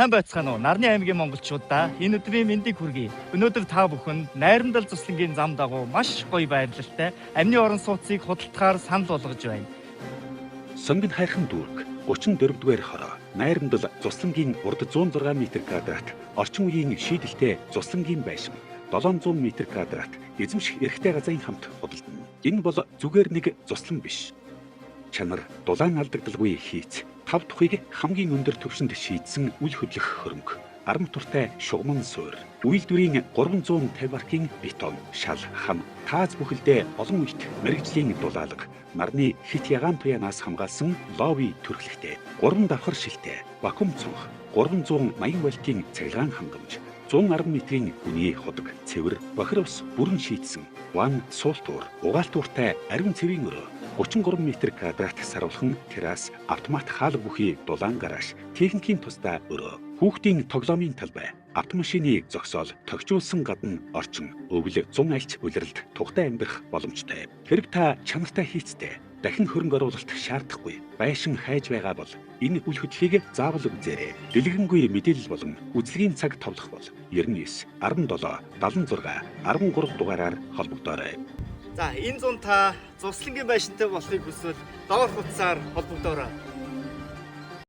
Сайн байцгаана уу? Нарны аймгийн монголчуудаа энэ өдрийн мэндийг хүргэе. Өнөөдөр та бүхэнд найрамдал цуслангийн зам дагуу маш гоё байрлалтай амны орон сууцыг худалдахаар санал болгож байна. Сонгон хайрхан дүүрэг 34-р хороо найрамдал цуслангийн урд 106 м², орчин үеийн шийдэлтэй цуслангийн байшин 700 м², эзэмших эрхтэй газрын хамт худалдана. Энэ бол зүгээр нэг цуслан биш. Чанар дулаан алдагдaltaгүй хийц, тав тухыг хамгийн өндөр түвшинд шийдсэн үл хөдлөх хөрөнгө, арам туртай шугамн суур, үйлдвэрийн 350 аркийн бетон, шал, хам, тааз бүхэлдээ олон үйт мэрэгжлийн дулаалга, нарны хит ягаан туянаас хамгаалсан лови төрхлөгтэй, 3 давхар шилтэй, вакуум цонх, 380 вольтын цахилгаан хангамж, 110 м-ийн үний худаг, цэвэр, бохир ус бүрэн шийдсэн, ван суултуур, угаалтууртай ариун цэвийн өрөө, 33 м² саруулхан террас, автомат хаалга бүхий дулаан гараж, техникийн тусдаа өрөө, хүүхдийн тоглоомын талбай, автомашины зогсоол, тогтжуулсан гадна орчин, өвөл 100 альч улиралд тухтай амьдрах боломжтой. Хэрэг та чанартай хийцтэй, дахин хөрөнгө оруулалт шаардахгүй, байшин хайж байгаа бол энэ үл хөдлөлийг заавал үзээрэй. Дэлгэнгүй мэдээлэл болон үзлэгийн цаг товлох бол 99 17 76 13 дугаараар холбогдоорой. За энэ зун та цуслангийн байшинтай болохыг хүсвэл доор хутсаар холбогдоорой.